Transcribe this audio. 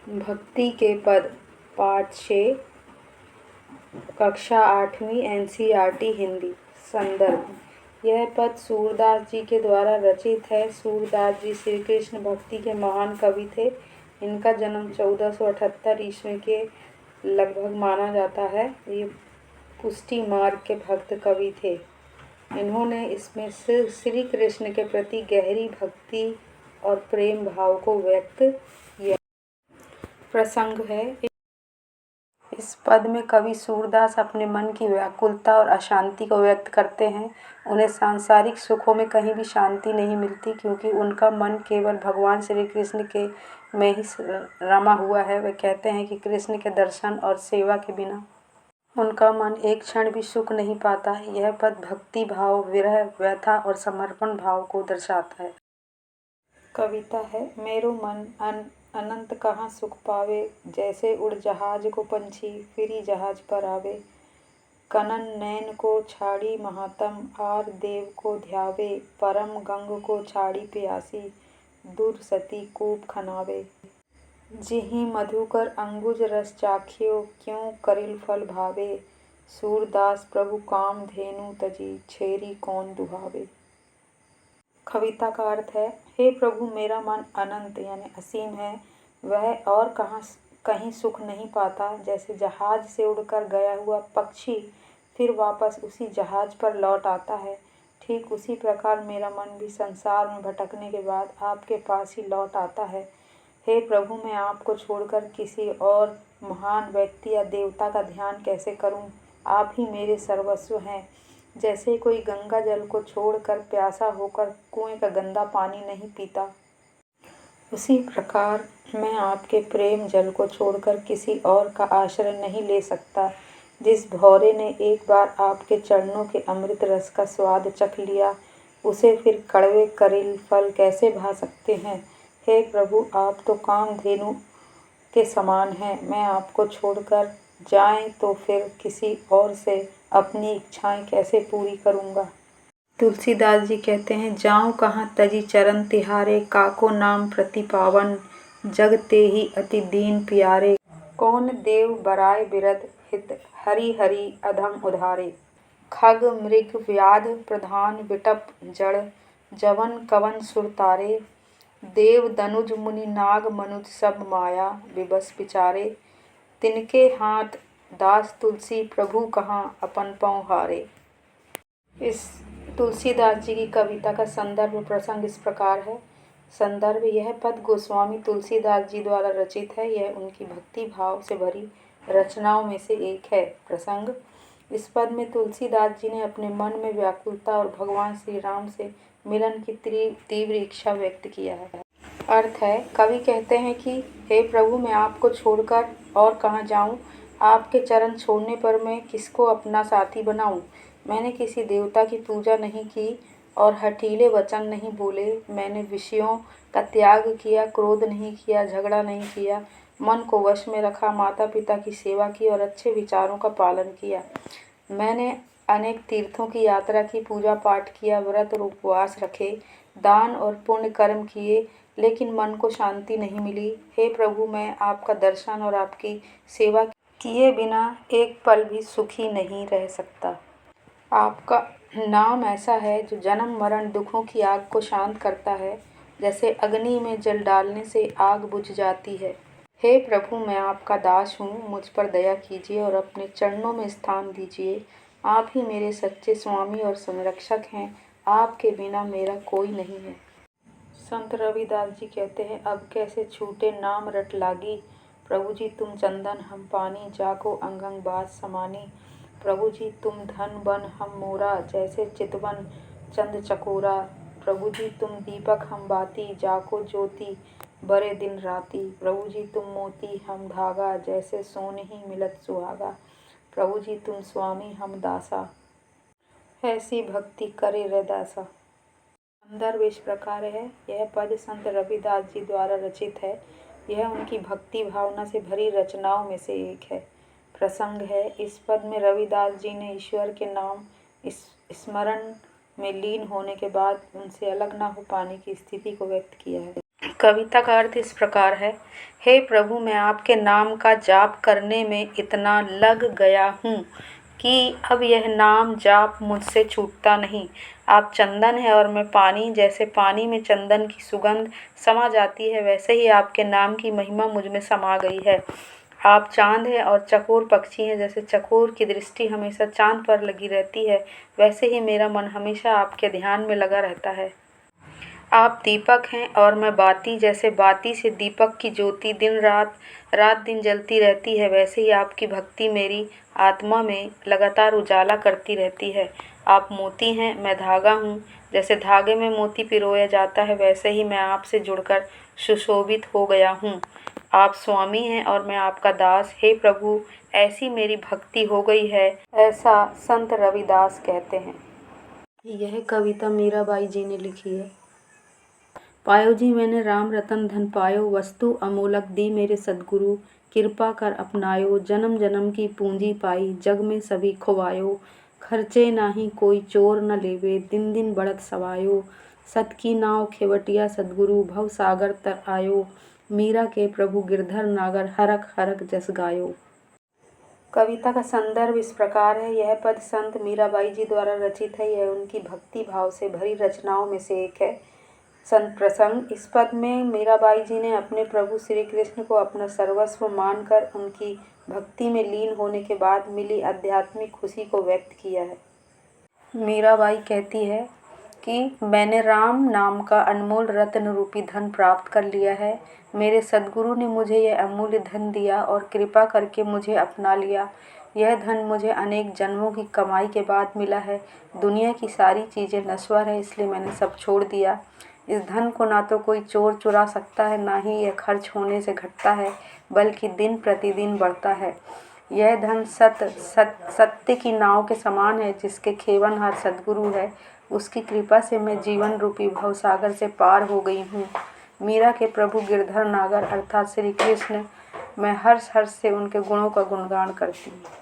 भक्ति के पद पाठ 6 कक्षा 8वीं एनसीईआरटी हिंदी। संदर्भ। यह पद सूरदास जी के द्वारा रचित है। सूरदास जी श्री कृष्ण भक्ति के महान कवि थे। इनका जन्म 1478 ईस्वी के लगभग माना जाता है। ये पुष्टि मार्ग के भक्त कवि थे। इन्होंने इसमें श्री कृष्ण के प्रति गहरी भक्ति और प्रेम भाव को व्यक्त किया। प्रसंग है। इस पद में कवि सूरदास अपने मन की व्याकुलता और अशांति को व्यक्त करते हैं। उन्हें सांसारिक सुखों में कहीं भी शांति नहीं मिलती, क्योंकि उनका मन केवल भगवान श्री कृष्ण के में ही रमा हुआ है। वे कहते हैं कि कृष्ण के दर्शन और सेवा के बिना उनका मन एक क्षण भी सुख नहीं पाता। यह पद भक्ति भाव, विरह, व्यथा और समर्पण भाव को दर्शाता है। कविता है। मेरो मन अनंत कहाँ सुख पावे, जैसे उड़ जहाज को पंछी फिरी जहाज पर आवे। कनन नैन को छाड़ी महातम, आर देव को ध्यावे। परम गंग को छाड़ी प्यासी, दूर सती कूप खनावे। जिहि मधुकर अंगुज रस चाख्यो, क्यों करिल फल भावे। सूरदास प्रभु काम धेनु तजी, छेरी कौन दुहावे। कविता का अर्थ है। हे प्रभु, मेरा मन अनंत यानी असीम है। वह और कहीं सुख नहीं पाता। जैसे जहाज से उड़कर गया हुआ पक्षी फिर वापस उसी जहाज पर लौट आता है, ठीक उसी प्रकार मेरा मन भी संसार में भटकने के बाद आपके पास ही लौट आता है। हे प्रभु, मैं आपको छोड़कर किसी और महान व्यक्ति या देवता का ध्यान कैसे करूं? आप ही मेरे सर्वस्व हैं। जैसे कोई गंगा जल को छोड़कर प्यासा होकर कुएं का गंदा पानी नहीं पीता, उसी प्रकार मैं आपके प्रेम जल को छोड़कर किसी और का आश्रय नहीं ले सकता। जिस भौरे ने एक बार आपके चरणों के अमृत रस का स्वाद चख लिया, उसे फिर कड़वे करील फल कैसे भा सकते हैं। हे प्रभु, आप तो कामधेनु के समान हैं। मैं आपको छोड़कर जाएं तो फिर किसी और से अपनी इच्छाएं कैसे पूरी करूंगा। तुलसीदास जी कहते हैं, जाऊं कहाँ तजी चरण तिहारे, काको नाम प्रति पावन, जग ते ही अति दीन प्यारे। कौन देव बराय बिरद हित, हरि हरि अधम उधारे। खग मृग व्याध प्रधान विटप जड़, जवन कवन सुर तारे। देव दनुज मुनि नाग मनुज सब माया, विबस विचारे। तिनके हाथ दास तुलसी, प्रभु कहाँ अपन पाँव हारे। इस तुलसीदास जी की कविता का संदर्भ प्रसंग इस प्रकार है। संदर्भ। यह पद गोस्वामी तुलसीदास जी द्वारा रचित है। यह उनकी भक्ति भाव से भरी रचनाओं में से एक है। प्रसंग। इस पद में तुलसीदास जी ने अपने मन में व्याकुलता और भगवान श्री राम से मिलन की तीव्र इच्छा व्यक्त किया है। अर्थ है। कवि कहते हैं कि हे प्रभु, मैं आपको छोड़कर और कहाँ जाऊँ। आपके चरण छोड़ने पर मैं किसको अपना साथी बनाऊँ। मैंने किसी देवता की पूजा नहीं की और हठीले वचन नहीं बोले। मैंने विषयों का त्याग किया, क्रोध नहीं किया, झगड़ा नहीं किया, मन को वश में रखा, माता पिता की सेवा की और अच्छे विचारों का पालन किया। मैंने अनेक तीर्थों की यात्रा की, पूजा पाठ किया, व्रत और उपवास रखे, दान और पुण्य कर्म किए, लेकिन मन को शांति नहीं मिली। हे प्रभु, मैं आपका दर्शन और आपकी सेवा किए बिना एक पल भी सुखी नहीं रह सकता। आपका नाम ऐसा है जो जन्म मरण दुखों की आग को शांत करता है, जैसे अग्नि में जल डालने से आग बुझ जाती है। हे प्रभु, मैं आपका दास हूँ, मुझ पर दया कीजिए और अपने चरणों में स्थान दीजिए। आप ही मेरे सच्चे स्वामी और संरक्षक हैं। आपके बिना मेरा कोई नहीं है। संत रविदास जी कहते हैं, अब कैसे छूटे नाम रट लागी। प्रभु जी तुम चंदन हम पानी, जाको अंग अंग बात समानी। प्रभु जी तुम धन बन हम मोरा, जैसे चितवन चंद चकोरा। प्रभु जी तुम दीपक हम बाती, जाको ज्योति बरे दिन राती। प्रभु जी तुम मोती हम धागा, जैसे सोने ही मिलत सुहागा। प्रभु जी तुम स्वामी हम दासा, ऐसी भक्ति करे रैदासा। संदर्भ इस प्रकार है। यह पद संत रविदास जी द्वारा रचित है। यह उनकी भक्ति भावना से भरी रचनाओं में से एक है। प्रसंग है। इस पद में रविदास जी ने ईश्वर के नाम स्मरण में लीन होने के बाद उनसे अलग न हो पाने की स्थिति को व्यक्त किया है। कविता का अर्थ इस प्रकार है। हे प्रभु, मैं आपके नाम का जाप करने में इतना लग गया हूँ कि अब यह नाम जाप मुझसे छूटता नहीं। आप चंदन है और मैं पानी, जैसे पानी में चंदन की सुगंध समा जाती है, वैसे ही आपके नाम की महिमा मुझ में समा गई है। आप चाँद हैं और चकोर पक्षी हैं, जैसे चकोर की दृष्टि हमेशा चाँद पर लगी रहती है, वैसे ही मेरा मन हमेशा आपके ध्यान में लगा रहता है। आप दीपक हैं और मैं बाती, जैसे बाती से दीपक की ज्योति दिन रात रात दिन जलती रहती है, वैसे ही आपकी भक्ति मेरी आत्मा में लगातार उजाला करती रहती है। आप मोती हैं, मैं धागा हूँ, जैसे धागे में मोती पिरोया जाता है, वैसे ही मैं आपसे जुड़कर सुशोभित हो गया हूँ। आप स्वामी हैं और मैं आपका दास। हे प्रभु, ऐसी मेरी भक्ति हो गई है, ऐसा संत रविदास कहते हैं। यह कविता मीराबाई जी ने लिखी है। पायो जी मैंने राम रतन धन पायो, वस्तु अमोलक दी मेरे सद्गुरु, कृपा कर अपनायो, जन्म जन्म की पूंजी पाई, जग में सभी खुवायो, खर्चे नाही कोई चोर न लेवे, दिन दिन बढ़त सवायो, सत की नाव खेवटिया सद्गुरु, भव सागर तर आयो, मीरा के प्रभु गिरधर नागर, हरक हरक जस गायो। कविता का संदर्भ इस प्रकार है। यह पद संत मीराबाई जी द्वारा रचित है। यह उनकी भक्ति भाव से भरी रचनाओं में से एक है। संत प्रसंग। इस पद में मीराबाई जी ने अपने प्रभु श्री कृष्ण को अपना सर्वस्व मानकर उनकी भक्ति में लीन होने के बाद मिली आध्यात्मिक खुशी को व्यक्त किया है। मीराबाई कहती है कि मैंने राम नाम का अनमोल रत्न रूपी धन प्राप्त कर लिया है। मेरे सद्गुरु ने मुझे यह अमूल्य धन दिया और कृपा करके मुझे अपना लिया। यह धन मुझे अनेक जन्मों की कमाई के बाद मिला है। दुनिया की सारी चीज़ें नश्वर है, इसलिए मैंने सब छोड़ दिया। इस धन को ना तो कोई चोर चुरा सकता है, ना ही यह खर्च होने से घटता है, बल्कि दिन प्रतिदिन बढ़ता है। यह धन सत्य की नाव के समान है, जिसके खेवनहार सद्गुरु है। उसकी कृपा से मैं जीवन रूपी भवसागर से पार हो गई हूँ। मीरा के प्रभु गिरधर नागर अर्थात श्री कृष्ण, मैं हर्ष हर्ष से उनके गुणों का गुणगान करती हूँ।